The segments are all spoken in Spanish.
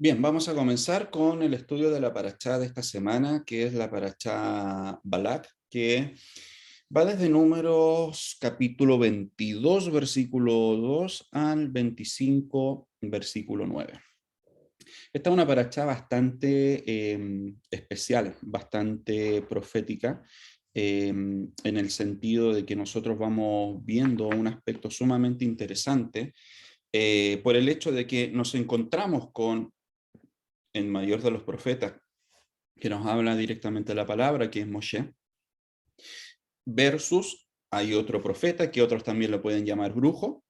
Bien, vamos a comenzar con el estudio de la parashá de esta semana, que es la parashá Balak, que va desde Números capítulo 22, versículo 2 al 25, versículo 9. Esta es una parashá bastante especial, bastante profética, en el sentido de que nosotros vamos viendo un aspecto sumamente interesante por el hecho de que nos encontramos con el mayor de los profetas, que nos habla directamente de la palabra, que es Moshe, versus hay otro profeta, que otros también lo pueden llamar brujo,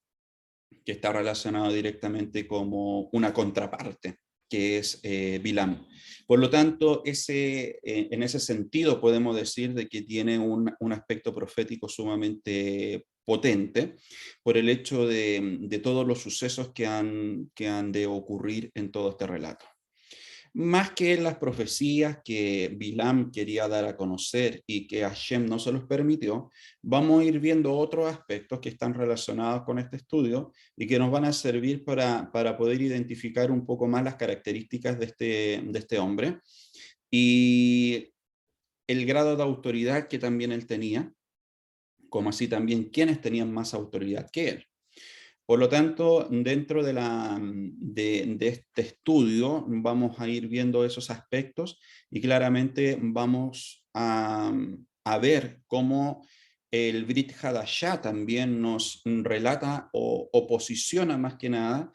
que está relacionado directamente como una contraparte, que es Bilam. Por lo tanto, en ese sentido podemos decir de que tiene un aspecto profético sumamente potente por el hecho de todos los sucesos que han de ocurrir en todo este relato. Más que las profecías que Bilam quería dar a conocer y que Hashem no se los permitió, vamos a ir viendo otros aspectos que están relacionados con este estudio y que nos van a servir para poder identificar un poco más las características de este hombre y el grado de autoridad que también él tenía, como así también quienes tenían más autoridad que él. Por lo tanto, dentro de este estudio vamos a ir viendo esos aspectos y claramente vamos a ver cómo el Brit Hadashah también nos relata o posiciona más que nada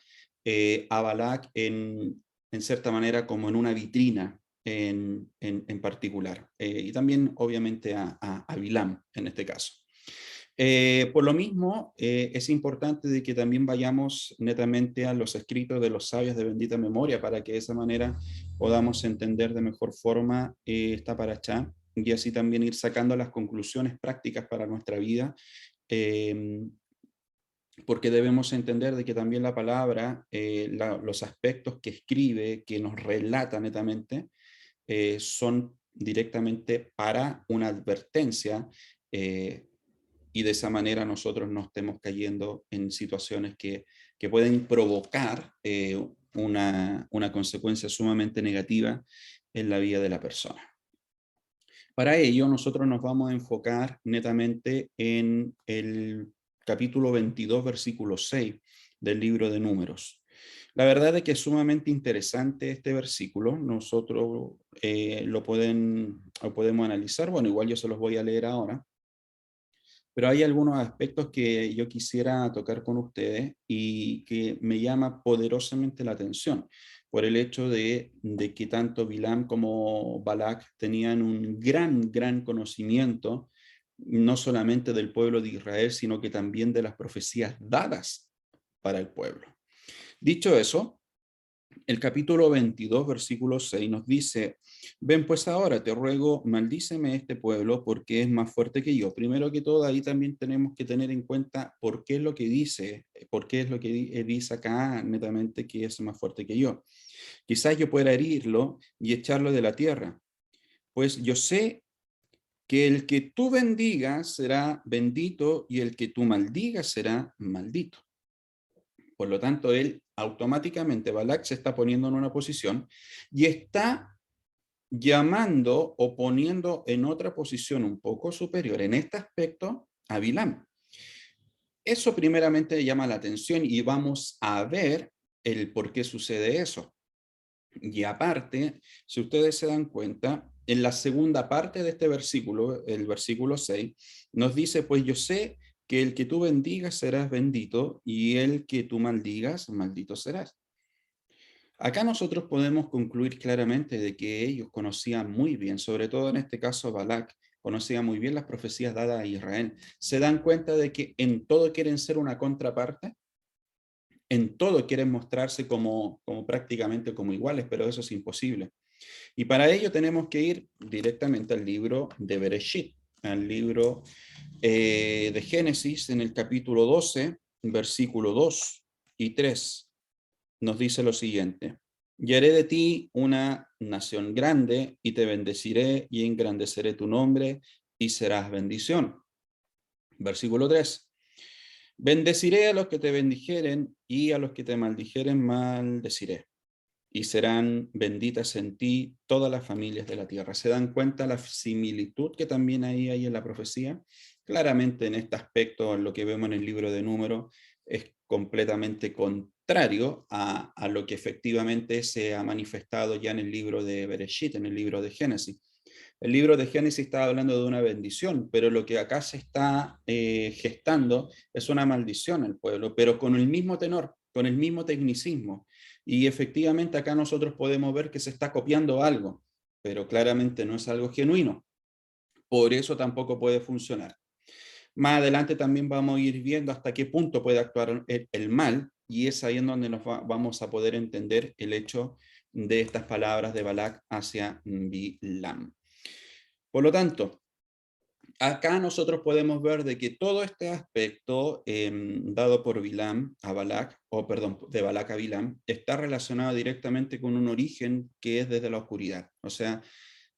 a Balak en cierta manera como en una vitrina en particular. Y también obviamente a Bilam en este caso. Por lo mismo, es importante de que también vayamos netamente a los escritos de los sabios de bendita memoria para que de esa manera podamos entender de mejor forma esta parashá y así también ir sacando las conclusiones prácticas para nuestra vida, eh, porque debemos entender de que también la palabra, los aspectos que escribe, que nos relata netamente, son directamente para una advertencia y de esa manera nosotros no estemos cayendo en situaciones que pueden provocar una consecuencia sumamente negativa en la vida de la persona. Para ello, nosotros nos vamos a enfocar netamente en el capítulo 22, versículo 6 del libro de Números. La verdad es que es sumamente interesante este versículo. Nosotros lo podemos analizar. Bueno, igual yo se los voy a leer ahora. Pero hay algunos aspectos que yo quisiera tocar con ustedes y que me llama poderosamente la atención por el hecho de que tanto Bilam como Balak tenían un gran conocimiento, no solamente del pueblo de Israel, sino que también de las profecías dadas para el pueblo. Dicho eso, el capítulo 22, versículo 6 nos dice, ven pues ahora, te ruego, maldíceme este pueblo porque es más fuerte que yo. Primero que todo, ahí también tenemos que tener en cuenta por qué es lo que dice, por qué es lo que dice acá netamente que es más fuerte que yo. Quizás yo pueda herirlo y echarlo de la tierra, pues yo sé que el que tú bendigas será bendito y el que tú maldigas será maldito. Por lo tanto, él automáticamente, Balak se está poniendo en una posición y está llamando o poniendo en otra posición un poco superior en este aspecto a Bilam. Eso primeramente llama la atención y vamos a ver el por qué sucede eso. Y aparte, si ustedes se dan cuenta, en la segunda parte de este versículo, el versículo 6, nos dice, pues yo sé que el que tú bendigas serás bendito y el que tú maldigas, maldito serás. Acá nosotros podemos concluir claramente de que ellos conocían muy bien, sobre todo en este caso Balak, conocía muy bien las profecías dadas a Israel. Se dan cuenta de que en todo quieren ser una contraparte, en todo quieren mostrarse como prácticamente como iguales, pero eso es imposible. Y para ello tenemos que ir directamente al libro de Bereshit, al libro de Génesis, en el capítulo 12, versículo 2 y 3 nos dice lo siguiente: y haré de ti una nación grande, y te bendeciré y engrandeceré tu nombre, y serás bendición. Versículo 3. Bendeciré a los que te bendijeren, y a los que te maldijeren maldeciré. y serán benditas en ti todas las familias de la tierra. ¿Se dan cuenta la similitud que también hay en la profecía? Claramente en este aspecto, lo que vemos en el libro de Números es completamente contrario a lo que efectivamente se ha manifestado ya en el libro de Bereshit, en el libro de Génesis. El libro de Génesis está hablando de una bendición, pero lo que acá se está gestando es una maldición al pueblo, pero con el mismo tenor, con el mismo tecnicismo. Y efectivamente acá nosotros podemos ver que se está copiando algo, pero claramente no es algo genuino. Por eso tampoco puede funcionar. Más adelante también vamos a ir viendo hasta qué punto puede actuar el mal, y es ahí en donde vamos a poder entender el hecho de estas palabras de Balac hacia Bilam. Por lo tanto, acá nosotros podemos ver de que todo este aspecto dado por Bilam a Balac, o perdón, de Balac a Bilam, está relacionado directamente con un origen que es desde la oscuridad. O sea,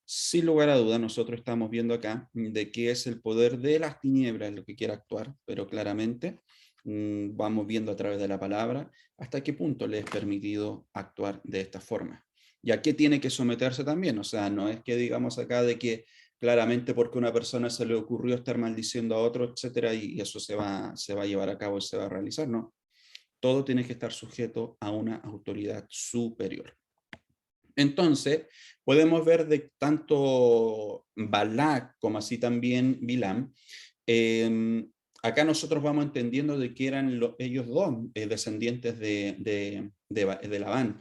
sin lugar a duda, nosotros estamos viendo acá de que es el poder de las tinieblas lo que quiere actuar, pero claramente vamos viendo a través de la palabra hasta qué punto le es permitido actuar de esta forma. ¿Y a qué tiene que someterse también? O sea, no es que digamos acá de que claramente porque a una persona se le ocurrió estar maldiciendo a otro, etcétera, y eso se va a llevar a cabo y se va a realizar, ¿no? Todo tiene que estar sujeto a una autoridad superior. Entonces, podemos ver de tanto Balac como así también Bilam, acá nosotros vamos entendiendo de que eran ellos dos descendientes de Labán.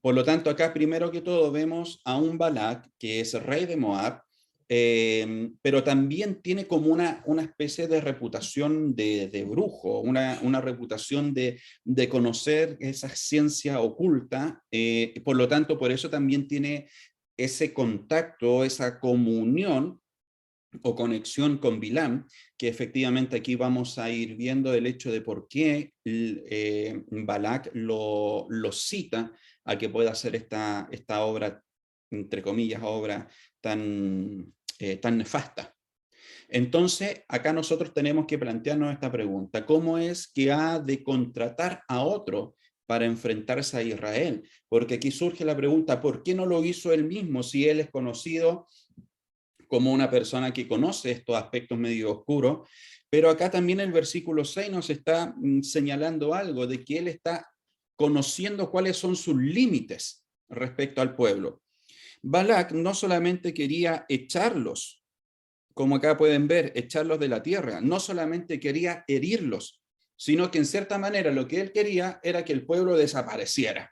Por lo tanto, acá primero que todo vemos a un Balac que es rey de Moab, pero también tiene como una especie de reputación de brujo, una reputación de conocer esa ciencia oculta, por lo tanto, por eso también tiene ese contacto, esa comunión o conexión con Bilam, que efectivamente aquí vamos a ir viendo el hecho de por qué Balac lo cita a que pueda hacer esta obra, entre comillas, obra tan nefasta. Entonces, acá nosotros tenemos que plantearnos esta pregunta: ¿cómo es que ha de contratar a otro para enfrentarse a Israel? Porque aquí surge la pregunta, ¿por qué no lo hizo él mismo si él es conocido como una persona que conoce estos aspectos medio oscuros? Pero acá también el versículo 6 nos está señalando algo de que él está conociendo cuáles son sus límites respecto al pueblo. Balac no solamente quería echarlos, como acá pueden ver, echarlos de la tierra, no solamente quería herirlos, sino que en cierta manera lo que él quería era que el pueblo desapareciera.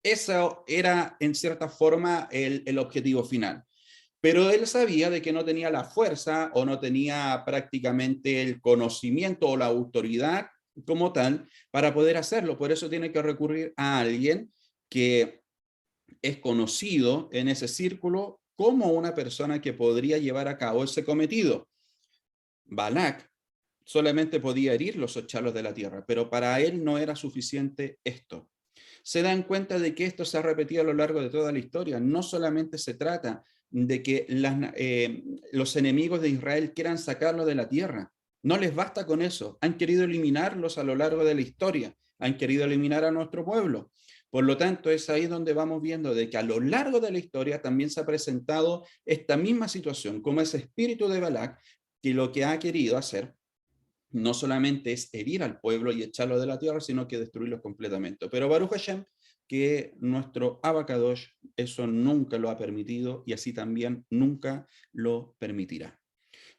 Eso era en cierta forma el objetivo final. Pero él sabía de que no tenía la fuerza o no tenía prácticamente el conocimiento o la autoridad como tal para poder hacerlo. Por eso tiene que recurrir a alguien que es conocido en ese círculo como una persona que podría llevar a cabo ese cometido. Balac solamente podía herirlos o echarlos de la tierra, pero para él no era suficiente esto. Se dan cuenta de que esto se ha repetido a lo largo de toda la historia. No solamente se trata de que los enemigos de Israel quieran sacarlos de la tierra. No les basta con eso. Han querido eliminarlos a lo largo de la historia. Han querido eliminar a nuestro pueblo. Por lo tanto, es ahí donde vamos viendo de que a lo largo de la historia también se ha presentado esta misma situación, como ese espíritu de Balac, que lo que ha querido hacer no solamente es herir al pueblo y echarlo de la tierra, sino que destruirlos completamente. Pero Baruch Hashem, que nuestro Abacadosh eso nunca lo ha permitido y así también nunca lo permitirá.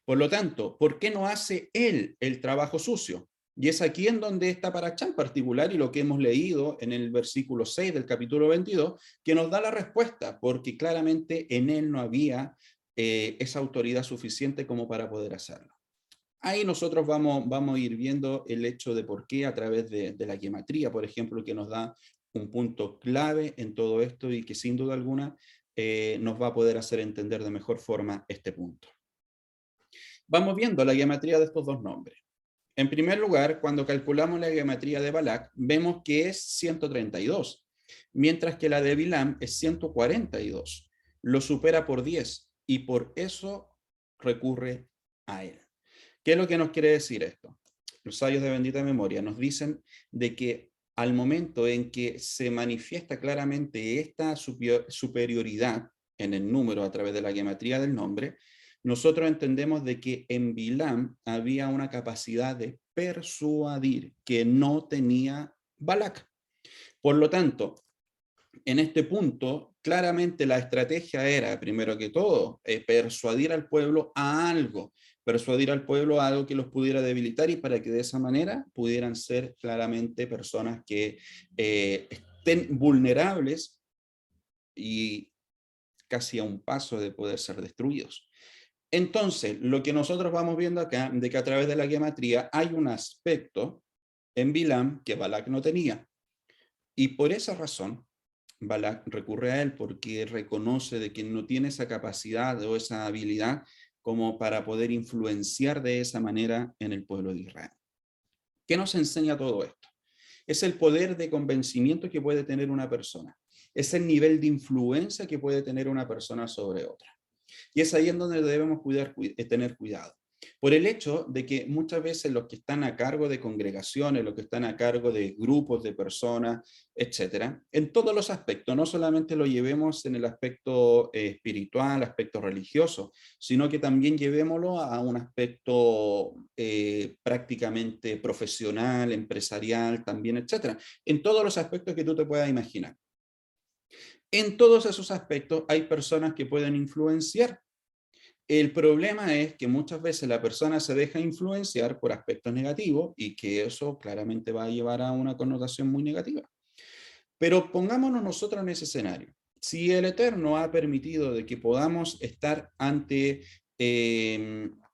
Por lo tanto, ¿por qué no hace él el trabajo sucio? Y es aquí en donde está Parachá en particular y lo que hemos leído en el versículo 6 del capítulo 22, que nos da la respuesta, porque claramente en él no había esa autoridad suficiente como para poder hacerlo. Ahí nosotros vamos a ir viendo el hecho de por qué a través de la gematría, por ejemplo, que nos da un punto clave en todo esto y que sin duda alguna nos va a poder hacer entender de mejor forma este punto. Vamos viendo la gematría de estos dos nombres. En primer lugar, cuando calculamos la gematría de Balac, vemos que es 132, mientras que la de Bilam es 142. Lo supera por 10 y por eso recurre a él. ¿Qué es lo que nos quiere decir esto? Los sabios de bendita memoria nos dicen de que al momento en que se manifiesta claramente esta superioridad en el número a través de la gematría del nombre, nosotros entendemos de que en Bilam había una capacidad de persuadir que no tenía Balak. Por lo tanto, en este punto, claramente la estrategia era, primero que todo, persuadir al pueblo a algo, persuadir al pueblo a algo que los pudiera debilitar y para que de esa manera pudieran ser claramente personas que estén vulnerables y casi a un paso de poder ser destruidos. Entonces, lo que nosotros vamos viendo acá, de que a través de la gematría hay un aspecto en Bilam que Balak no tenía. Y por esa razón, Balak recurre a él porque reconoce de que no tiene esa capacidad o esa habilidad como para poder influenciar de esa manera en el pueblo de Israel. ¿Qué nos enseña todo esto? Es el poder de convencimiento que puede tener una persona. Es el nivel de influencia que puede tener una persona sobre otra. Y es ahí en donde debemos tener cuidado. Por el hecho de que muchas veces los que están a cargo de congregaciones, los que están a cargo de grupos de personas, etcétera, en todos los aspectos, no solamente lo llevemos en el aspecto espiritual, aspecto religioso, sino que también llevémoslo a un aspecto prácticamente profesional, empresarial, también, etcétera, en todos los aspectos que tú te puedas imaginar. En todos esos aspectos hay personas que pueden influenciar. El problema es que muchas veces la persona se deja influenciar por aspectos negativos y que eso claramente va a llevar a una connotación muy negativa. Pero pongámonos nosotros en ese escenario. Si el Eterno ha permitido de que podamos estar ante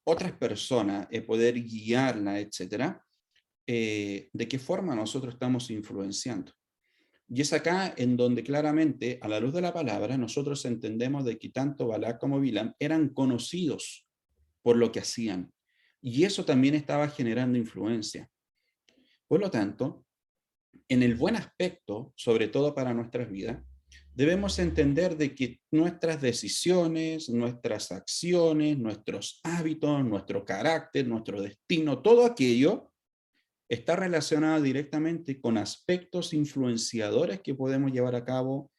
otras personas, poder guiarla, etcétera, ¿de qué forma nosotros estamos influenciando? Y es acá en donde claramente, a la luz de la palabra, nosotros entendemos de que tanto Balac como Bilam eran conocidos por lo que hacían. Y eso también estaba generando influencia. Por lo tanto, en el buen aspecto, sobre todo para nuestras vidas, debemos entender de que nuestras decisiones, nuestras acciones, nuestros hábitos, nuestro carácter, nuestro destino, todo aquello está relacionado directamente con aspectos influenciadores que podemos llevar a cabo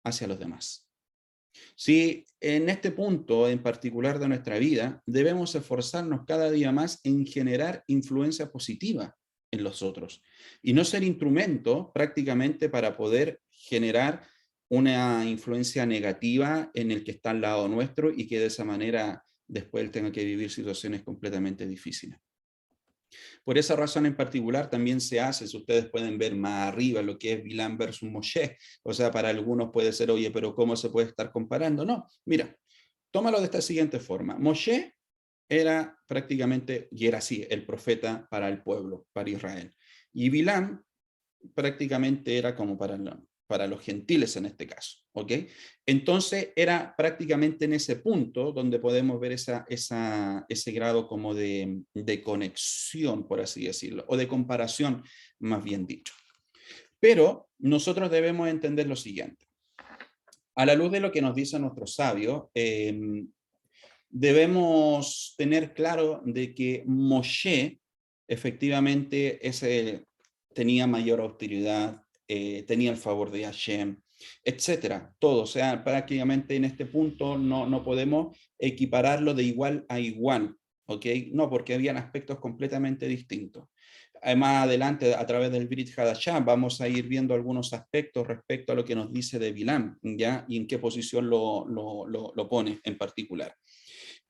hacia los demás. Si en este punto en particular de nuestra vida debemos esforzarnos cada día más en generar influencia positiva en los otros y no ser instrumento prácticamente para poder generar una influencia negativa en el que está al lado nuestro y que de esa manera después él tenga que vivir situaciones completamente difíciles. Por esa razón en particular también se hace, si ustedes pueden ver más arriba, lo que es Bilam versus Moshe. O sea, para algunos puede ser, oye, pero ¿cómo se puede estar comparando? No, mira, tómalo de esta siguiente forma. Moshe era prácticamente, y era así, el profeta para el pueblo, para Israel. Y Bilam prácticamente era como para los gentiles en este caso, ¿ok? Entonces era prácticamente en ese punto donde podemos ver ese grado como de conexión, por así decirlo, o de comparación, más bien dicho. Pero nosotros debemos entender lo siguiente. A la luz de lo que nos dicen nuestros sabios, debemos tener claro de que Moshe efectivamente tenía mayor autoridad, tenía el favor de Hashem, etcétera, todo. O sea, prácticamente en este punto no podemos equipararlo de igual a igual, ¿ok? No, porque habían aspectos completamente distintos. Más adelante, a través del Brit Hadashah, vamos a ir viendo algunos aspectos respecto a lo que nos dice de Bilam, ¿ya? Y en qué posición lo pone en particular.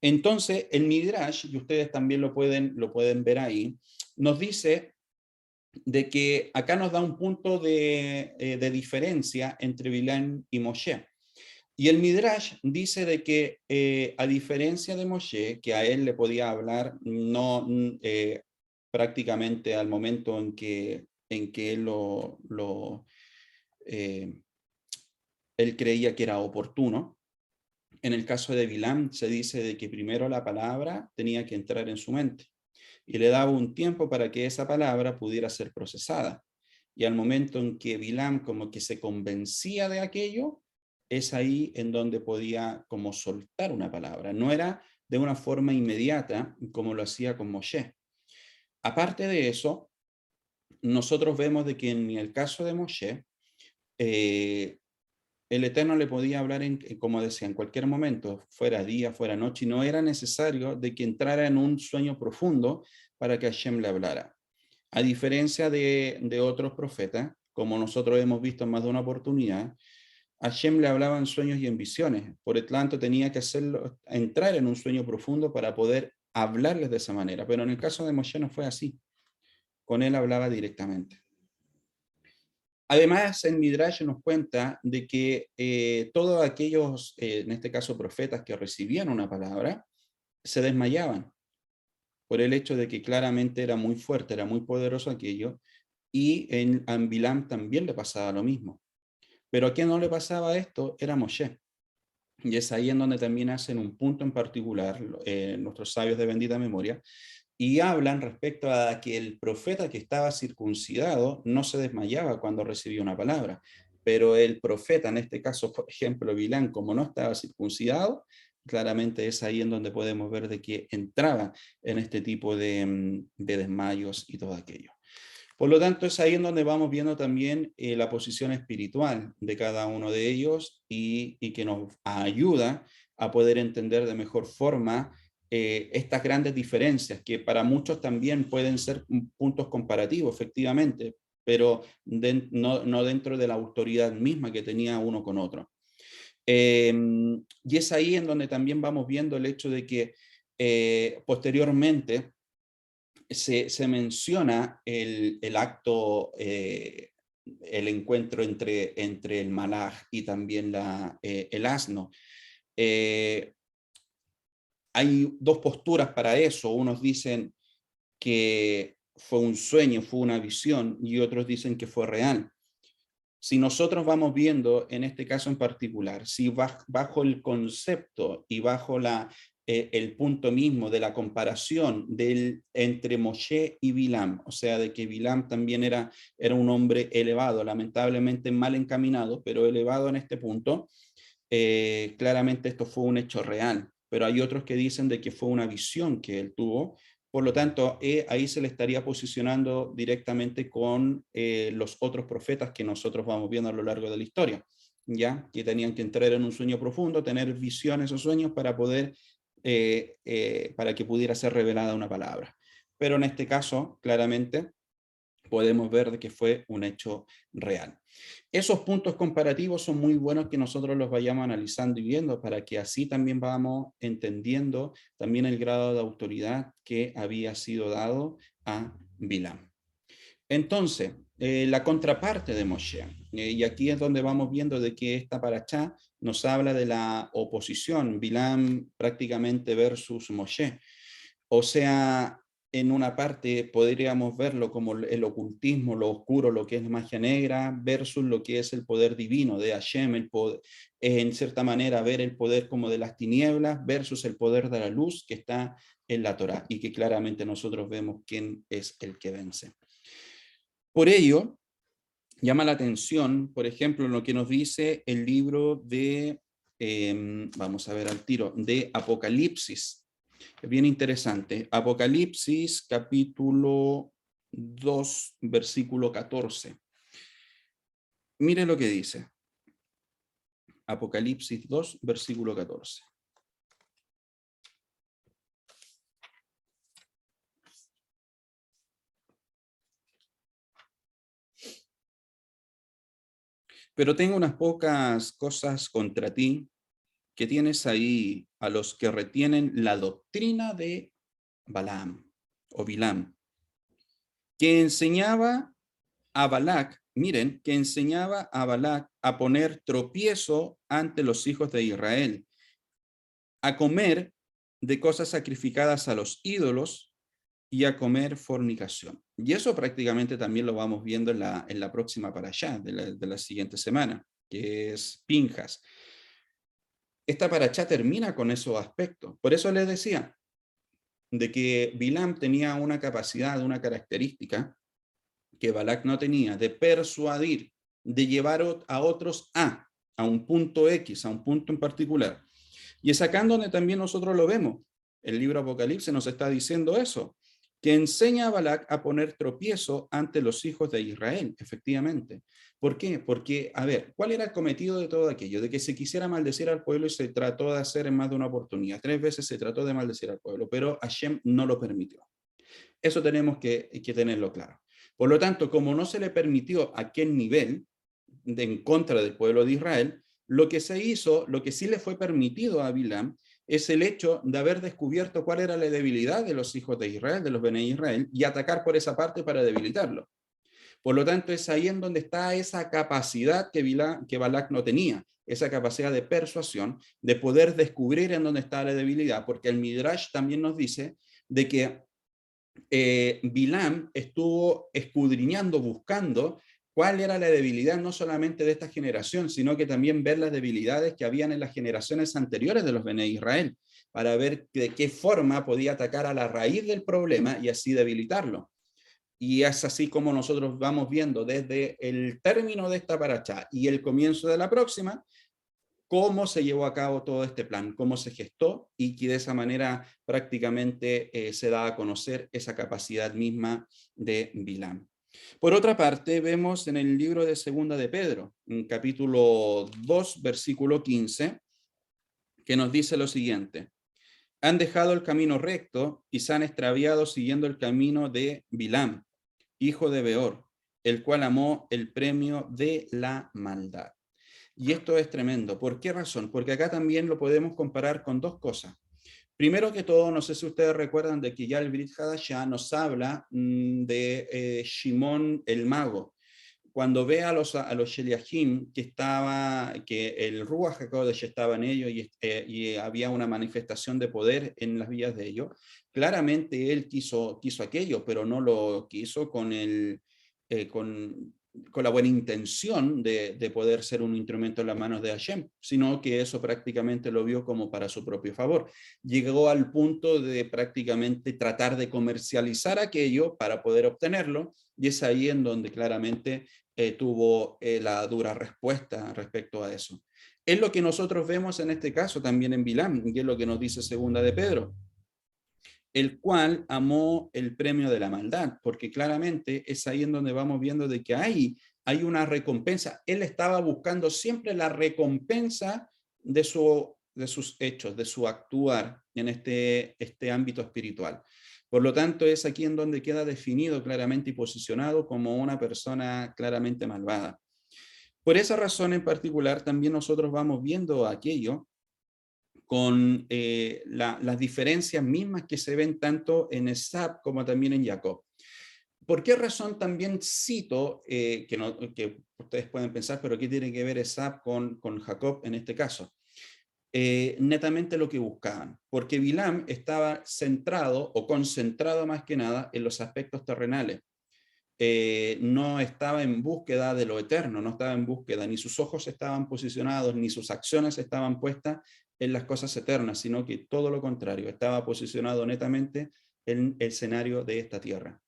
Entonces, el Midrash, y ustedes también lo pueden ver ahí, nos dice de que acá nos da un punto de diferencia entre Bilam y Moshe. Y el Midrash dice de que a diferencia de Moshe, que a él le podía hablar no prácticamente al momento en que él creía que era oportuno, en el caso de Bilam se dice de que primero la palabra tenía que entrar en su mente y le daba un tiempo para que esa palabra pudiera ser procesada. Y al momento en que Bilam como que se convencía de aquello, es ahí en donde podía como soltar una palabra. No era de una forma inmediata como lo hacía con Moshe. Aparte de eso, nosotros vemos de que en el caso de Moshe, eh, el Eterno le podía hablar, como decía, en cualquier momento, fuera día, fuera noche, y no era necesario de que entrara en un sueño profundo para que Hashem le hablara. A diferencia de otros profetas, como nosotros hemos visto en más de una oportunidad, Hashem le hablaba en sueños y en visiones, por el tanto tenía que hacerlo, entrar en un sueño profundo para poder hablarles de esa manera, pero en el caso de Moshe no fue así, con él hablaba directamente. Además, el Midrash nos cuenta de que todos aquellos, en este caso profetas, que recibían una palabra, se desmayaban por el hecho de que claramente era muy fuerte, era muy poderoso aquello, y a Bilam también le pasaba lo mismo. Pero a quien no le pasaba esto era Moshe. Y es ahí en donde también hacen un punto en particular nuestros sabios de bendita memoria, y hablan respecto a que el profeta que estaba circuncidado no se desmayaba cuando recibía una palabra, pero el profeta, en este caso, por ejemplo, Bilán, como no estaba circuncidado, claramente es ahí en donde podemos ver de que entraba en este tipo de desmayos y todo aquello. Por lo tanto, es ahí en donde vamos viendo también la posición espiritual de cada uno de ellos y que nos ayuda a poder entender de mejor forma estas grandes diferencias, que para muchos también pueden ser puntos comparativos, efectivamente, pero no dentro de la autoridad misma que tenía uno con otro. Y es ahí en donde también vamos viendo el hecho de que posteriormente se menciona el acto, el encuentro entre el malaj y también el asno. Eh, Hay dos posturas para eso. Unos dicen que fue un sueño, fue una visión, y otros dicen que fue real. Si nosotros vamos viendo en este caso en particular, si bajo el concepto y bajo el punto mismo de la comparación entre Moshe y Bilam, o sea, de que Bilam también era un hombre elevado, lamentablemente mal encaminado, pero elevado en este punto, claramente esto fue un hecho real, pero hay otros que dicen de que fue una visión que él tuvo. Por lo tanto, ahí se le estaría posicionando directamente con los otros profetas que nosotros vamos viendo a lo largo de la historia, ¿ya? Que tenían que entrar en un sueño profundo, tener visiones o sueños para poder, para que pudiera ser revelada una palabra. Pero en este caso, claramente, podemos ver de que fue un hecho real. Esos puntos comparativos son muy buenos que nosotros los vayamos analizando y viendo para que así también vamos entendiendo también el grado de autoridad que había sido dado a Bilam. Entonces, la contraparte de Moshe, y aquí es donde vamos viendo de que esta parachá nos habla de la oposición, Bilam prácticamente versus Moshe. O sea, en una parte podríamos verlo como el ocultismo, lo oscuro, lo que es magia negra, versus lo que es el poder divino de Hashem, el poder, en cierta manera ver el poder como de las tinieblas, versus el poder de la luz que está en la Torá, y que claramente nosotros vemos quién es el que vence. Por ello, llama la atención, por ejemplo, lo que nos dice el libro vamos a ver al tiro, de Apocalipsis. Es bien interesante. Apocalipsis capítulo 2, versículo 14. Mire lo que dice. Apocalipsis 2, versículo 14. Pero tengo unas pocas cosas contra ti, que tienes ahí a los que retienen la doctrina de Balaam o Bilam, que enseñaba a Balac, miren, que enseñaba a Balac a poner tropiezo ante los hijos de Israel, a comer de cosas sacrificadas a los ídolos y a comer fornicación. Y eso prácticamente también lo vamos viendo en la próxima parashá de la siguiente semana, que es Pinjas. Esta parashá termina con esos aspectos. Por eso les decía de que Bilam tenía una capacidad, una característica que Balak no tenía, de persuadir, de llevar a otros a un punto X, a un punto en particular. Y es acá donde también nosotros lo vemos. El libro Apocalipsis nos está diciendo eso, que enseña a Balac a poner tropiezo ante los hijos de Israel, efectivamente. ¿Por qué? Porque, a ver, ¿cuál era el cometido de todo aquello? De que se quisiera maldecir al pueblo y se trató de hacer en más de una oportunidad. 3 veces se trató de maldecir al pueblo, pero Hashem no lo permitió. Eso tenemos que tenerlo claro. Por lo tanto, como no se le permitió a aquel nivel en contra del pueblo de Israel, lo que se hizo, lo que sí le fue permitido a Bilam, es el hecho de haber descubierto cuál era la debilidad de los hijos de Israel, de los Bene Israel, y atacar por esa parte para debilitarlo. Por lo tanto, es ahí en donde está esa capacidad que Balak no tenía, esa capacidad de persuasión, de poder descubrir en dónde está la debilidad, porque el Midrash también nos dice de que Bilam estuvo escudriñando, buscando cuál era la debilidad no solamente de esta generación, sino que también ver las debilidades que habían en las generaciones anteriores de los Bene Israel, para ver de qué forma podía atacar a la raíz del problema y así debilitarlo. Y es así como nosotros vamos viendo desde el término de esta paracha y el comienzo de la próxima, cómo se llevó a cabo todo este plan, cómo se gestó y que de esa manera prácticamente se da a conocer esa capacidad misma de Bilam. Por otra parte, vemos en el libro de Segunda de Pedro, en capítulo 2, versículo 15, que nos dice lo siguiente: han dejado el camino recto y se han extraviado siguiendo el camino de Bilam, hijo de Beor, el cual amó el premio de la maldad. Y esto es tremendo. ¿Por qué razón? Porque acá también lo podemos comparar con dos cosas. Primero que todo, no sé si ustedes recuerdan de que ya el Brit Hadashah nos habla de Shimón el mago. Cuando ve a los Sheliachim que el Ruach HaKodesh estaba en ellos y había una manifestación de poder en las vías de ellos, claramente él quiso aquello, pero no lo quiso con la buena intención de poder ser un instrumento en las manos de Hashem, sino que eso prácticamente lo vio como para su propio favor. Llegó al punto de prácticamente tratar de comercializar aquello para poder obtenerlo, y es ahí en donde claramente tuvo la dura respuesta respecto a eso. Es lo que nosotros vemos en este caso también en Bilam, y es lo que nos dice Segunda de Pedro, el cual amó el premio de la maldad, porque claramente es ahí en donde vamos viendo de que hay una recompensa. Él estaba buscando siempre la recompensa de sus hechos, de su actuar en este ámbito espiritual. Por lo tanto, es aquí en donde queda definido claramente y posicionado como una persona claramente malvada. Por esa razón en particular, también nosotros vamos viendo aquello con las diferencias mismas que se ven tanto en Esab como también en Jacob. ¿Por qué razón también cito, que ustedes pueden pensar, pero qué tiene que ver Esab con Jacob en este caso? Netamente lo que buscaban, porque Bilam estaba centrado o concentrado más que nada en los aspectos terrenales. No estaba en búsqueda de lo eterno, no estaba en búsqueda, ni sus ojos estaban posicionados, ni sus acciones estaban puestas en las cosas eternas, sino que todo lo contrario, estaba posicionado netamente en el escenario de esta tierra.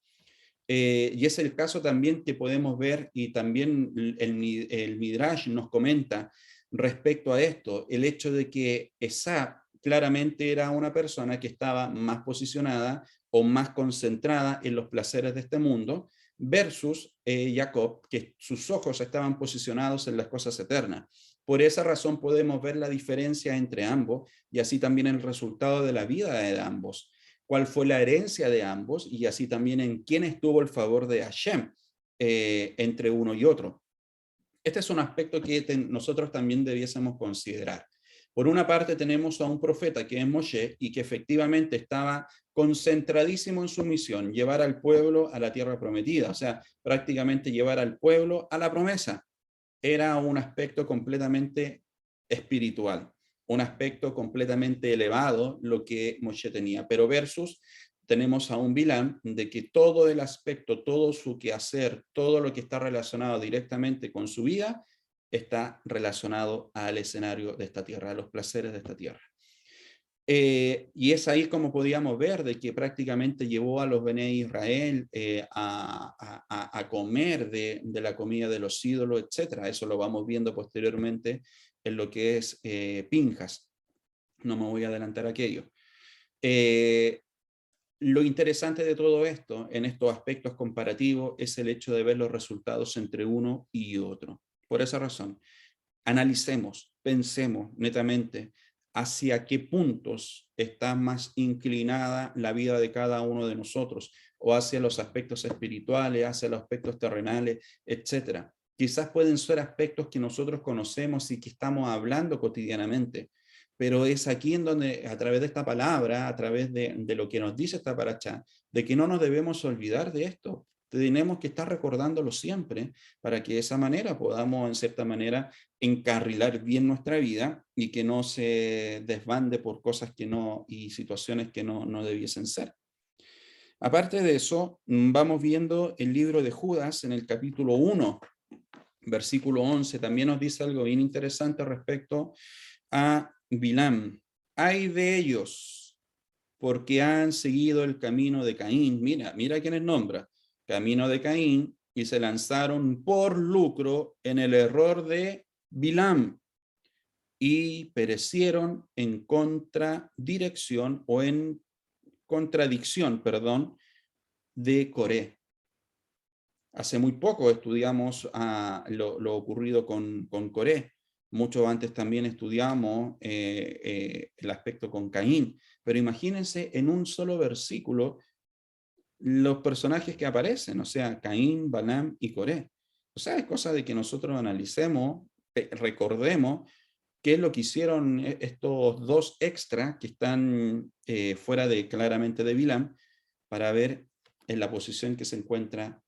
Y es el caso también que podemos ver, y también el Midrash nos comenta respecto a esto, el hecho de que Esab claramente era una persona que estaba más posicionada o más concentrada en los placeres de este mundo, versus Jacob, que sus ojos estaban posicionados en las cosas eternas. Por esa razón podemos ver la diferencia entre ambos y así también el resultado de la vida de ambos, cuál fue la herencia de ambos y así también en quién estuvo el favor de Hashem entre uno y otro. Este es un aspecto que nosotros también debiésemos considerar. Por una parte tenemos a un profeta que es Moshe y que efectivamente estaba concentradísimo en su misión, llevar al pueblo a la tierra prometida, o sea, prácticamente llevar al pueblo a la promesa. Era un aspecto completamente espiritual, un aspecto completamente elevado lo que Moshe tenía, pero versus tenemos a un Bilam de que todo el aspecto, todo su quehacer, todo lo que está relacionado directamente con su vida, está relacionado al escenario de esta tierra, a los placeres de esta tierra. Y es ahí como podíamos ver de que prácticamente llevó a los Bene Israel a comer de la comida de los ídolos, etc. Eso lo vamos viendo posteriormente en lo que es Pinjas. No me voy a adelantar aquello. lo interesante de todo esto, en estos aspectos comparativos, es el hecho de ver los resultados entre uno y otro. Por esa razón, analicemos, pensemos netamente hacia qué puntos está más inclinada la vida de cada uno de nosotros, o hacia los aspectos espirituales, hacia los aspectos terrenales, etcétera. Quizás pueden ser aspectos que nosotros conocemos y que estamos hablando cotidianamente, pero es aquí en donde, a través de esta palabra, a través de lo que nos dice esta paracha, de que no nos debemos olvidar de esto. Tenemos que estar recordándolo siempre para que de esa manera podamos, en cierta manera, encarrilar bien nuestra vida y que no se desbande por cosas que no y situaciones que no debiesen ser. Aparte de eso, vamos viendo el libro de Judas en el capítulo 1, versículo 11, también nos dice algo bien interesante respecto a Bilam. Hay de ellos, porque han seguido el camino de Caín. Mira quiénes nombra. Camino de Caín, y se lanzaron por lucro en el error de Bilam y perecieron en contradirección o en contradicción, perdón, de Coré. Hace muy poco estudiamos lo ocurrido con Coré. Mucho antes también estudiamos el aspecto con Caín. Pero imagínense en un solo versículo los personajes que aparecen, o sea, Caín, Balaam y Coré. O sea, es cosa de que nosotros analicemos, recordemos qué es lo que hicieron estos dos extras que están fuera de claramente de Bilam, para ver en la posición que se encuentra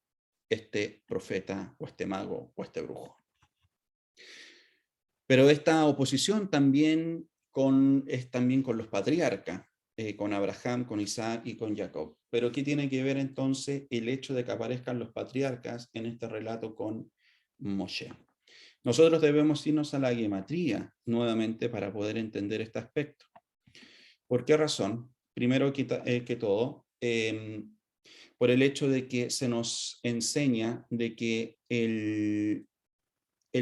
este profeta o este mago o este brujo. Pero esta oposición también es también con los patriarcas, con Abraham, con Isaac y con Jacob. Pero ¿qué tiene que ver entonces el hecho de que aparezcan los patriarcas en este relato con Moshe? Nosotros debemos irnos a la gematría nuevamente para poder entender este aspecto. ¿Por qué razón? Primero que todo, por el hecho de que se nos enseña de que el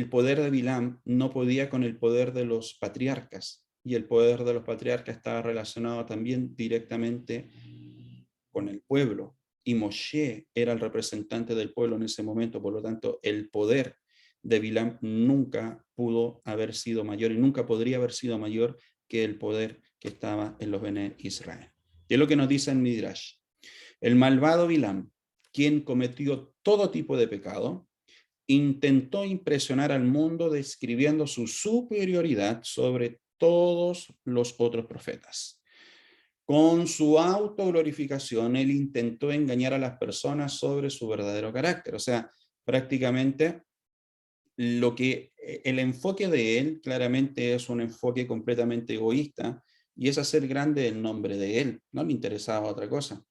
poder de Bilam no podía con el poder de los patriarcas, y el poder de los patriarcas estaba relacionado también directamente con el pueblo, y Moshe era el representante del pueblo en ese momento. Por lo tanto, el poder de Bilam nunca pudo haber sido mayor y nunca podría haber sido mayor que el poder que estaba en los Bene Israel. ¿Qué es lo que nos dice en Midrash? El malvado Bilam, quien cometió todo tipo de pecado, intentó impresionar al mundo describiendo su superioridad sobre todos los otros profetas. Con su autoglorificación, él intentó engañar a las personas sobre su verdadero carácter. O sea, prácticamente el enfoque de él claramente es un enfoque completamente egoísta, y es hacer grande el nombre de él. No le interesaba otra cosa.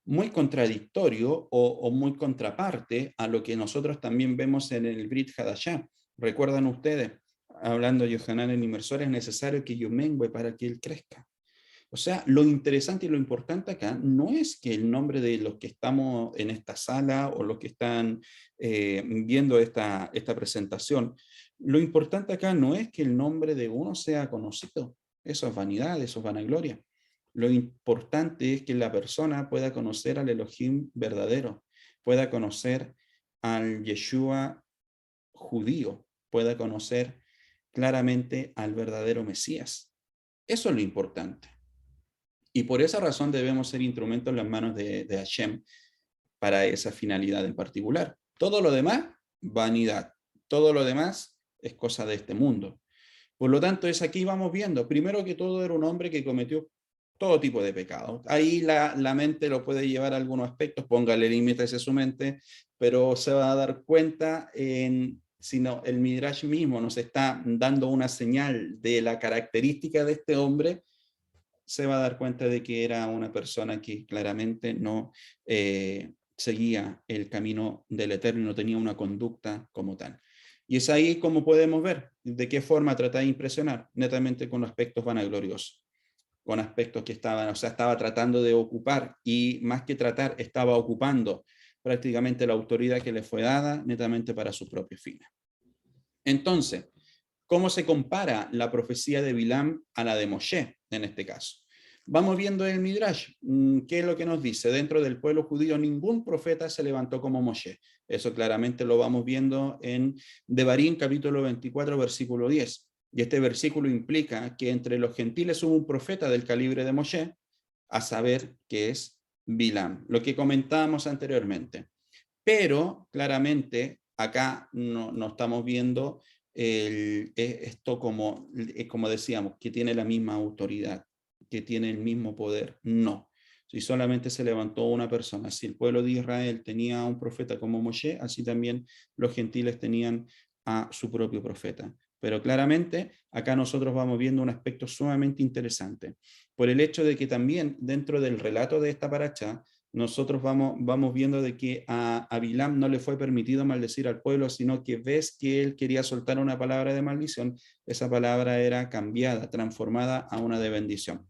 Muy contradictorio o muy contraparte a lo que nosotros también vemos en el Brit Hadashah. ¿Recuerdan ustedes? Hablando Yohanan en inmersor, es necesario que yo mengue para que él crezca. O sea, lo interesante y lo importante acá no es que el nombre de los que estamos en esta sala o los que están viendo esta presentación, lo importante acá no es que el nombre de uno sea conocido. Eso es vanidad, eso es vanagloria. Lo importante es que la persona pueda conocer al Elohim verdadero, pueda conocer al Yeshua judío, pueda conocer claramente al verdadero Mesías. Eso es lo importante. Y por esa razón debemos ser instrumentos en las manos de Hashem para esa finalidad en particular. Todo lo demás, vanidad. Todo lo demás es cosa de este mundo. Por lo tanto, es aquí vamos viendo. Primero que todo, era un hombre que cometió todo tipo de pecados. Ahí la mente lo puede llevar a algunos aspectos, póngale límites a su mente, pero se va a dar cuenta sino el Midrash mismo nos está dando una señal de la característica de este hombre. Se va a dar cuenta de que era una persona que claramente no seguía el camino del Eterno, no tenía una conducta como tal. Y es ahí como podemos ver de qué forma trata de impresionar, netamente con aspectos vanagloriosos, con aspectos que estaban, o sea, estaba tratando de ocupar, y más que tratar, estaba ocupando prácticamente la autoridad que le fue dada netamente para sus propios fines. Entonces, ¿cómo se compara la profecía de Bilam a la de Moshe en este caso? Vamos viendo el Midrash, ¿qué es lo que nos dice? Dentro del pueblo judío ningún profeta se levantó como Moshe. Eso claramente lo vamos viendo en Devarim capítulo 24, versículo 10. Y este versículo implica que entre los gentiles hubo un profeta del calibre de Moshe, a saber que es Bilam, lo que comentábamos anteriormente. Pero claramente acá no estamos viendo esto como decíamos, que tiene la misma autoridad, que tiene el mismo poder. No. Si solamente se levantó una persona, si el pueblo de Israel tenía un profeta como Moshe, así también los gentiles tenían a su propio profeta. Pero claramente acá nosotros vamos viendo un aspecto sumamente interesante, por el hecho de que también dentro del relato de esta paracha, nosotros vamos viendo de que a Bilam no le fue permitido maldecir al pueblo, sino que ves que él quería soltar una palabra de maldición, esa palabra era cambiada, transformada a una de bendición.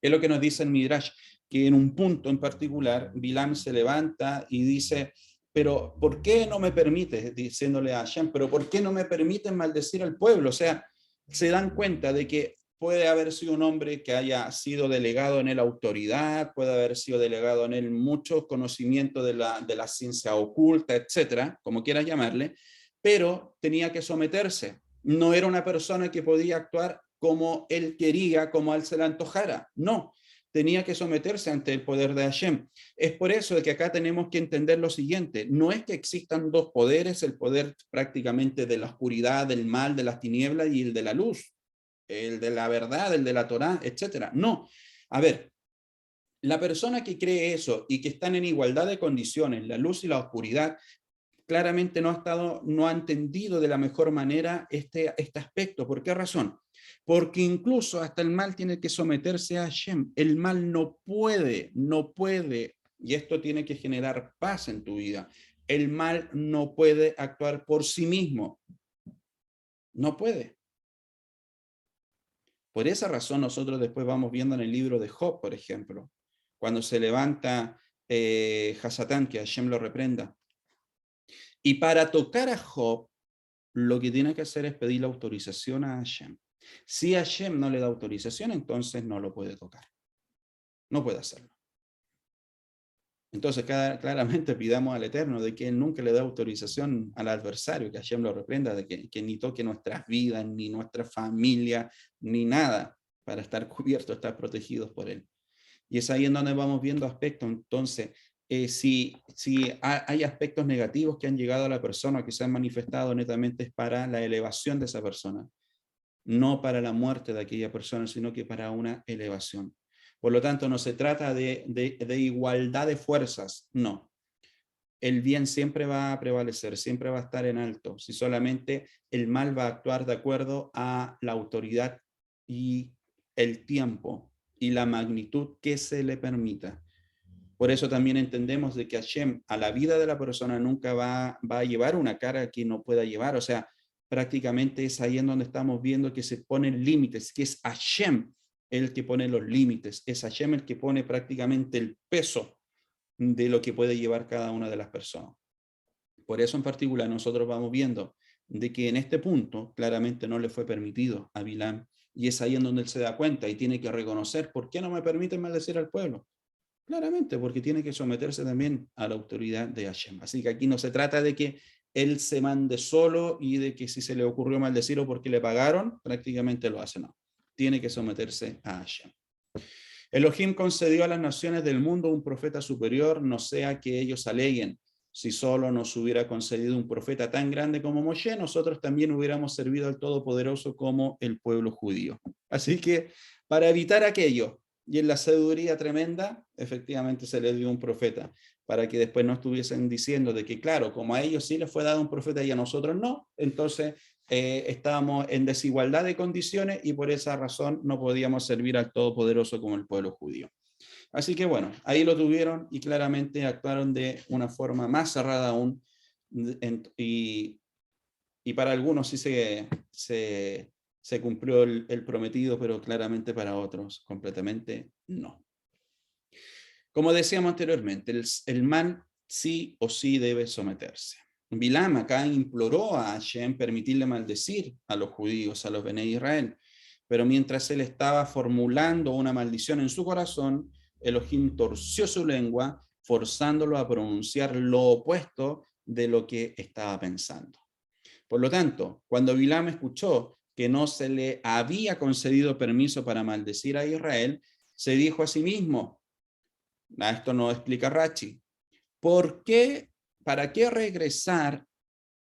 Es lo que nos dice el Midrash, que en un punto en particular, Bilam se levanta y dice, pero ¿por qué no me permites, diciéndole a Hashem, pero ¿por qué no me permiten maldecir al pueblo? O sea, se dan cuenta de que puede haber sido un hombre que haya sido delegado en él autoridad, puede haber sido delegado en él mucho conocimiento de la ciencia oculta, etcétera, como quieras llamarle, pero tenía que someterse. No era una persona que podía actuar como él quería, como a él se le antojara. No, tenía que someterse ante el poder de Hashem. Es por eso que acá tenemos que entender lo siguiente, no es que existan dos poderes, el poder prácticamente de la oscuridad, del mal, de las tinieblas y el de la luz, el de la verdad, el de la Torá, etcétera. No, a ver, la persona que cree eso y que están en igualdad de condiciones, la luz y la oscuridad, claramente no ha entendido de la mejor manera este aspecto. ¿Por qué razón? Porque incluso hasta el mal tiene que someterse a Hashem. El mal no puede, y esto tiene que generar paz en tu vida. El mal no puede actuar por sí mismo. No puede. Por esa razón nosotros después vamos viendo en el libro de Job, por ejemplo, cuando se levanta Hasatán, que Hashem lo reprenda. Y para tocar a Job, lo que tiene que hacer es pedir la autorización a Hashem. Si Hashem no le da autorización, entonces no lo puede tocar. No puede hacerlo. Entonces, claramente pidamos al Eterno de que Él nunca le dé autorización al adversario, que Hashem lo reprenda, de que ni toque nuestras vidas, ni nuestra familia, ni nada, para estar cubiertos, estar protegidos por Él. Y es ahí en donde vamos viendo aspectos. Entonces, si hay aspectos negativos que han llegado a la persona, que se han manifestado netamente, es para la elevación de esa persona, no para la muerte de aquella persona, sino que para una elevación. Por lo tanto, no se trata de igualdad de fuerzas, no. El bien siempre va a prevalecer, siempre va a estar en alto, si solamente el mal va a actuar de acuerdo a la autoridad y el tiempo y la magnitud que se le permita. Por eso también entendemos de que Hashem a la vida de la persona nunca va a llevar una carga que no pueda llevar. O sea, prácticamente es ahí en donde estamos viendo que se ponen límites, que es Hashem el que pone los límites, es Hashem el que pone prácticamente el peso de lo que puede llevar cada una de las personas. Por eso en particular nosotros vamos viendo de que en este punto claramente no le fue permitido a Bilam, y es ahí en donde él se da cuenta y tiene que reconocer por qué no me permiten maldecir al pueblo. Claramente, porque tiene que someterse también a la autoridad de Hashem. Así que aquí no se trata de que él se mande solo y de que si se le ocurrió maldecir o porque le pagaron, prácticamente lo hace, no. Tiene que someterse a Hashem. Elohim concedió a las naciones del mundo un profeta superior, no sea que ellos aleguen. Si solo nos hubiera concedido un profeta tan grande como Moshe, nosotros también hubiéramos servido al Todopoderoso como el pueblo judío. Así que, para evitar aquello, y en la sabiduría tremenda, efectivamente se les dio un profeta, para que después no estuviesen diciendo de que, claro, como a ellos sí les fue dado un profeta y a nosotros no, entonces estábamos en desigualdad de condiciones y por esa razón no podíamos servir al Todopoderoso como el pueblo judío. Así que bueno, ahí lo tuvieron y claramente actuaron de una forma más cerrada aún, y para algunos sí se cumplió el prometido, pero claramente para otros completamente no. Como decíamos anteriormente, el mal sí o sí debe someterse. Bilam acá imploró a Hashem permitirle maldecir a los judíos, a los Bene Israel, pero mientras él estaba formulando una maldición en su corazón, Elohim torció su lengua, forzándolo a pronunciar lo opuesto de lo que estaba pensando. Por lo tanto, cuando Bilam escuchó que no se le había concedido permiso para maldecir a Israel, se dijo a sí mismo, esto no explica Rachi, ¿por qué, para qué regresar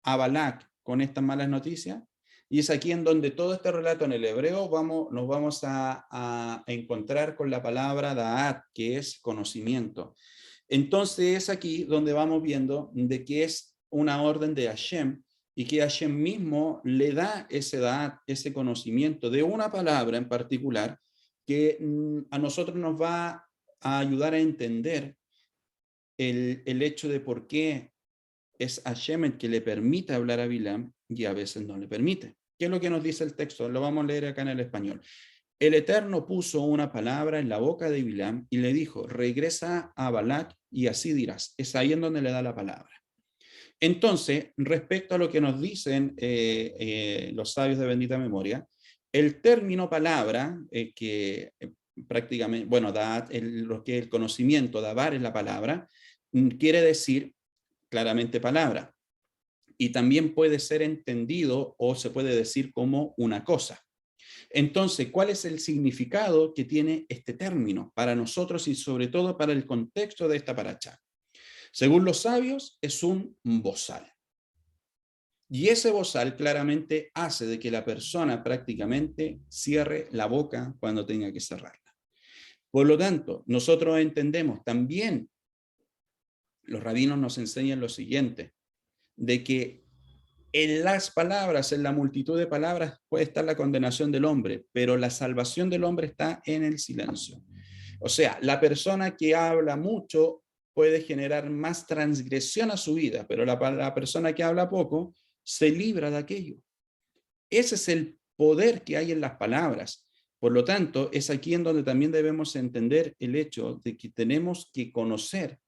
a Balac con estas malas noticias? Y es aquí en donde todo este relato en el hebreo nos vamos a encontrar con la palabra da'at, que es conocimiento. Entonces es aquí donde vamos viendo de que es una orden de Hashem y que Hashem mismo le da ese da'at, ese conocimiento de una palabra en particular que a nosotros nos va a ayudar a entender el hecho de por qué es Hashem el que le permite hablar a Bilam y a veces no le permite. ¿Qué es lo que nos dice el texto? Lo vamos a leer acá en el español. El Eterno puso una palabra en la boca de Bilam y le dijo, regresa a Balac y así dirás. Es ahí en donde le da la palabra. Entonces, respecto a lo que nos dicen los sabios de bendita memoria, el término palabra, prácticamente, bueno, lo que es el conocimiento, dabar es la palabra, quiere decir claramente palabra. Y también puede ser entendido o se puede decir como una cosa. Entonces, ¿cuál es el significado que tiene este término para nosotros y sobre todo para el contexto de esta paracha? Según los sabios, es un bozal. Y ese bozal claramente hace de que la persona prácticamente cierre la boca cuando tenga que cerrarla. Por lo tanto, nosotros entendemos también, los rabinos nos enseñan lo siguiente, de que en las palabras, en la multitud de palabras, puede estar la condenación del hombre, pero la salvación del hombre está en el silencio. O sea, la persona que habla mucho puede generar más transgresión a su vida, pero la persona que habla poco se libra de aquello. Ese es el poder que hay en las palabras. Por lo tanto, es aquí en donde también debemos entender el hecho de que tenemos que conocer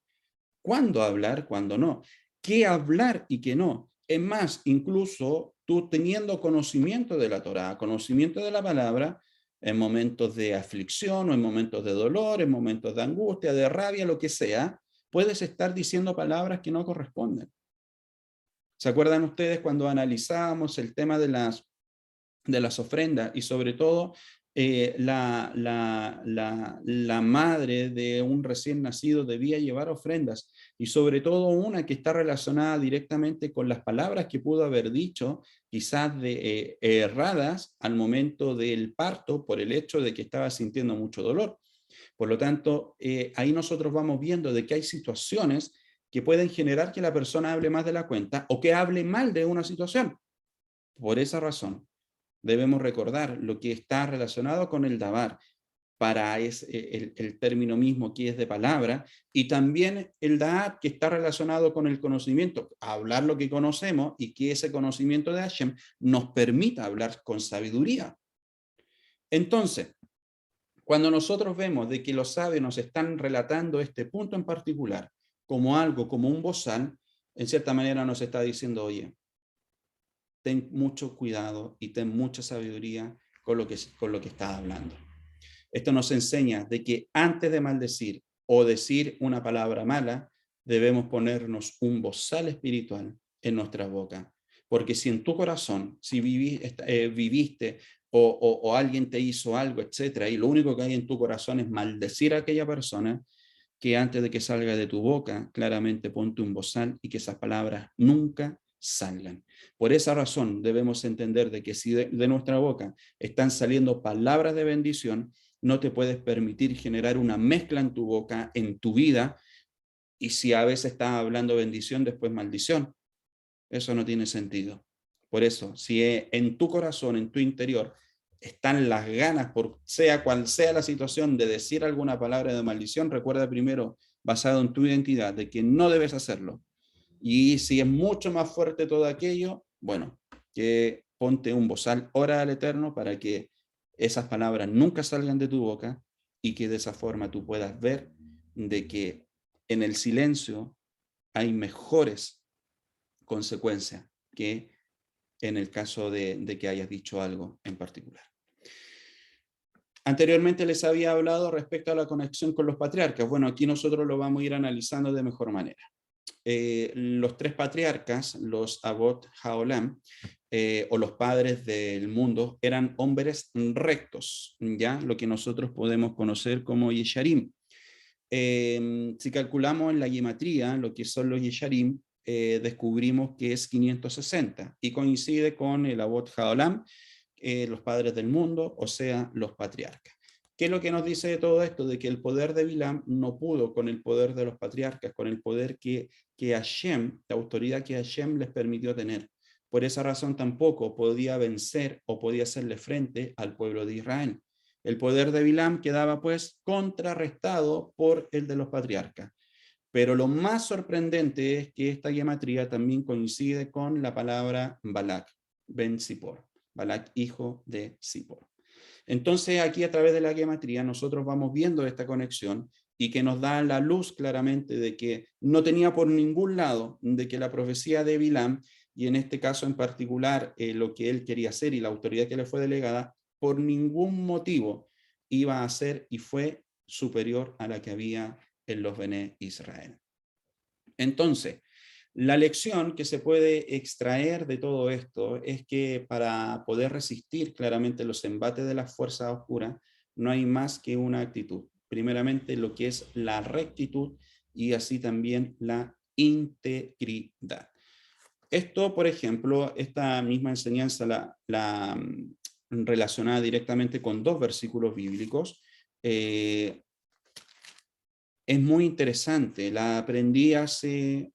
cuándo hablar, cuándo no, qué hablar y qué no. Es más, incluso tú teniendo conocimiento de la Torá, conocimiento de la palabra, en momentos de aflicción o en momentos de dolor, en momentos de angustia, de rabia, lo que sea, puedes estar diciendo palabras que no corresponden. ¿Se acuerdan ustedes cuando analizábamos el tema de las ofrendas y sobre todo la madre de un recién nacido debía llevar ofrendas y sobre todo una que está relacionada directamente con las palabras que pudo haber dicho, quizás erradas al momento del parto por el hecho de que estaba sintiendo mucho dolor? Por lo tanto, ahí nosotros vamos viendo de que hay situaciones que pueden generar que la persona hable más de la cuenta o que hable mal de una situación. Por esa razón, debemos recordar lo que está relacionado con el dabar, para el término mismo que es de palabra, y también el da'at que está relacionado con el conocimiento, hablar lo que conocemos y que ese conocimiento de Hashem nos permita hablar con sabiduría. Entonces, cuando nosotros vemos de que los sabios nos están relatando este punto en particular como algo, como un bozal, en cierta manera nos está diciendo, oye, ten mucho cuidado y ten mucha sabiduría con lo que estás hablando. Esto nos enseña de que antes de maldecir o decir una palabra mala, debemos ponernos un bozal espiritual en nuestra boca. Porque si en tu corazón, si viviste o alguien te hizo algo, etcétera, y lo único que hay en tu corazón es maldecir a aquella persona, que antes de que salga de tu boca, claramente ponte un bozal y que esas palabras nunca salgan. Por esa razón debemos entender de que si de nuestra boca están saliendo palabras de bendición, no te puedes permitir generar una mezcla en tu boca, en tu vida, y si a veces estás hablando bendición, después maldición. Eso no tiene sentido. Por eso, si en tu corazón, en tu interior, están las ganas, por sea cual sea la situación, de decir alguna palabra de maldición, recuerda primero, basado en tu identidad, de que no debes hacerlo. Y si es mucho más fuerte todo aquello, bueno, que ponte un bozal, ora al Eterno para que esas palabras nunca salgan de tu boca y que de esa forma tú puedas ver de que en el silencio hay mejores consecuencias que en el caso de que hayas dicho algo en particular. Anteriormente les había hablado respecto a la conexión con los patriarcas. Bueno, aquí nosotros lo vamos a ir analizando de mejor manera. Los tres patriarcas, los Abot Haolam, o los padres del mundo, eran hombres rectos, ¿ya? Lo que nosotros podemos conocer como Yesharim. Si calculamos en la gematría lo que son los Yesharim, descubrimos que es 560 y coincide con el Abot Haolam, los padres del mundo, o sea, los patriarcas. ¿Qué es lo que nos dice de todo esto? De que el poder de Bilam no pudo con el poder de los patriarcas, con el poder que Hashem, la autoridad que Hashem les permitió tener. Por esa razón tampoco podía vencer o podía hacerle frente al pueblo de Israel. El poder de Bilam quedaba pues contrarrestado por el de los patriarcas. Pero lo más sorprendente es que esta gematría también coincide con la palabra Balak, Ben Zippor, Balak, hijo de Zippor. Entonces aquí a través de la gematría nosotros vamos viendo esta conexión y que nos da la luz claramente de que no tenía por ningún lado de que la profecía de Bilam, y en este caso en particular lo que él quería hacer y la autoridad que le fue delegada, por ningún motivo iba a ser y fue superior a la que había en los Bené Israel. Entonces, la lección que se puede extraer de todo esto es que para poder resistir claramente los embates de las fuerzas oscuras, no hay más que una actitud. Primeramente, lo que es la rectitud y así también la integridad. Esto, por ejemplo, esta misma enseñanza la relacionada directamente con dos versículos bíblicos, es muy interesante. La aprendí hace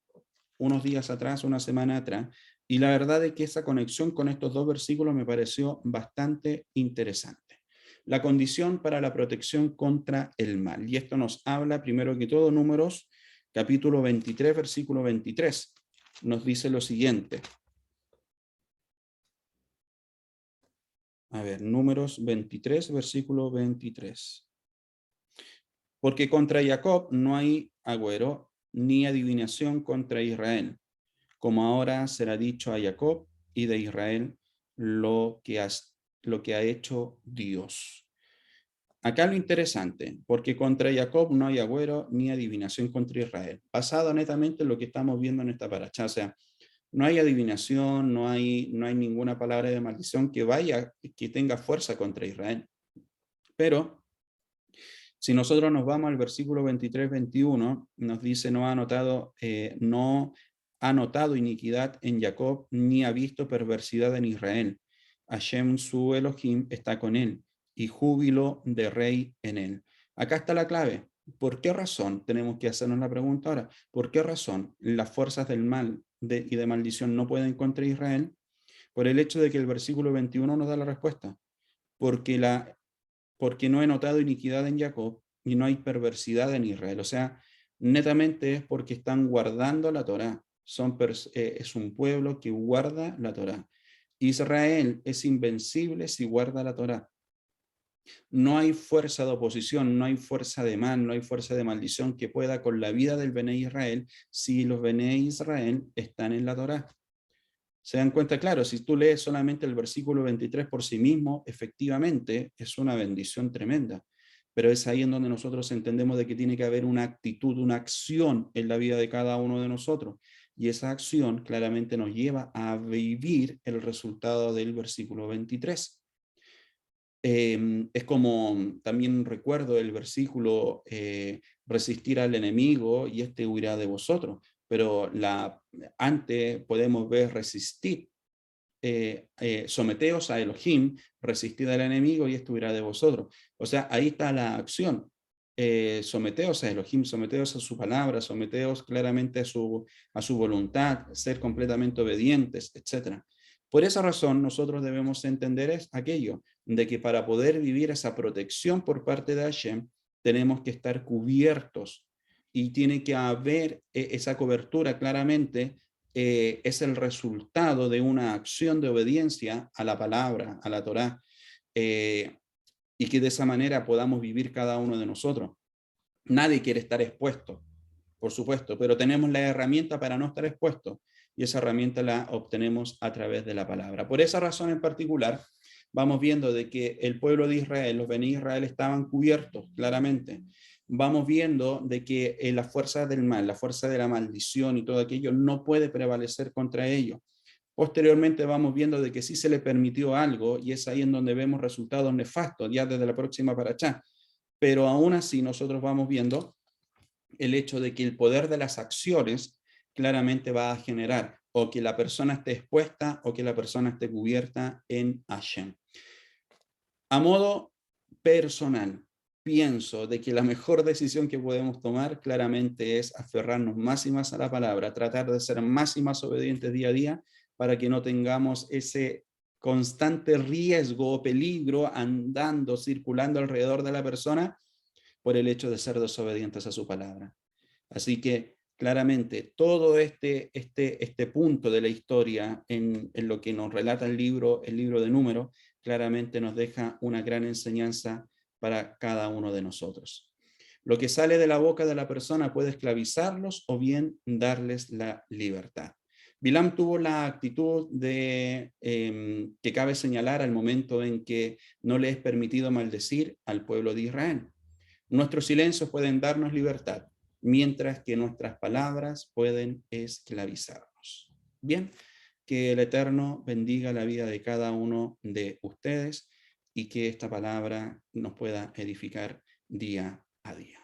unos días atrás, una semana atrás, y la verdad es que esa conexión con estos dos versículos me pareció bastante interesante. La condición para la protección contra el mal. Y esto nos habla, primero que todo, Números, capítulo 23, versículo 23. Nos dice lo siguiente. A ver, Números 23, versículo 23. Porque contra Jacob no hay agüero, ni adivinación contra Israel, como ahora será dicho a Jacob y de Israel lo que ha hecho Dios. Acá lo interesante, porque contra Jacob no hay agüero ni adivinación contra Israel, basado netamente en lo que estamos viendo en esta paracha. O sea, no hay adivinación, no hay ninguna palabra de maldición que tenga fuerza contra Israel. Pero si nosotros nos vamos al versículo 23-21, nos dice, no ha notado iniquidad en Jacob, ni ha visto perversidad en Israel. Hashem su Elohim está con él, y júbilo de rey en él. Acá está la clave. ¿Por qué razón? Tenemos que hacernos la pregunta ahora. ¿Por qué razón las fuerzas del mal y de maldición no pueden contra Israel? Por el hecho de que el versículo 21 nos da la respuesta. Porque no he notado iniquidad en Jacob y no hay perversidad en Israel. O sea, netamente es porque están guardando la Torá. Es un pueblo que guarda la Torá. Israel es invencible si guarda la Torá. No hay fuerza de oposición, no hay fuerza de mal, no hay fuerza de maldición que pueda con la vida del Bené Israel si los Bené Israel están en la Torá. Se dan cuenta, claro, si tú lees solamente el versículo 23 por sí mismo, efectivamente es una bendición tremenda. Pero es ahí en donde nosotros entendemos de que tiene que haber una actitud, una acción en la vida de cada uno de nosotros. Y esa acción claramente nos lleva a vivir el resultado del versículo 23. Es como también recuerdo el versículo, resistir al enemigo y este huirá de vosotros. Pero antes podemos ver resistir, someteos a Elohim, resistid al enemigo y esto huirá de vosotros. O sea, ahí está la acción. Someteos a Elohim, someteos a su palabra, someteos claramente a su voluntad, ser completamente obedientes, etc. Por esa razón, nosotros debemos entender aquello, de que para poder vivir esa protección por parte de Hashem, tenemos que estar cubiertos y tiene que haber esa cobertura claramente. Es el resultado de una acción de obediencia a la palabra, a la Torá, y que de esa manera podamos vivir cada uno de nosotros. Nadie quiere estar expuesto, por supuesto, pero tenemos la herramienta para no estar expuesto, y esa herramienta la obtenemos a través de la palabra. Por esa razón en particular, vamos viendo de que el pueblo de Israel, los Bení Israel estaban cubiertos claramente. Vamos viendo de que la fuerza del mal, la fuerza de la maldición y todo aquello no puede prevalecer contra ellos. Posteriormente vamos viendo de que sí se le permitió algo y es ahí en donde vemos resultados nefastos ya desde la próxima paracha. Pero aún así nosotros vamos viendo el hecho de que el poder de las acciones claramente va a generar o que la persona esté expuesta o que la persona esté cubierta en Hashem. A modo personal, pienso de que la mejor decisión que podemos tomar claramente es aferrarnos más y más a la palabra, tratar de ser más y más obedientes día a día para que no tengamos ese constante riesgo o peligro andando, circulando alrededor de la persona por el hecho de ser desobedientes a su palabra. Así que claramente todo este punto de la historia en lo que nos relata el libro de Números, claramente nos deja una gran enseñanza para cada uno de nosotros. Lo que sale de la boca de la persona puede esclavizarlos o bien darles la libertad. Bilam tuvo la actitud que cabe señalar al momento en que no le es permitido maldecir al pueblo de Israel. Nuestros silencios pueden darnos libertad, mientras que nuestras palabras pueden esclavizarnos. Bien, que el Eterno bendiga la vida de cada uno de ustedes y que esta palabra nos pueda edificar día a día.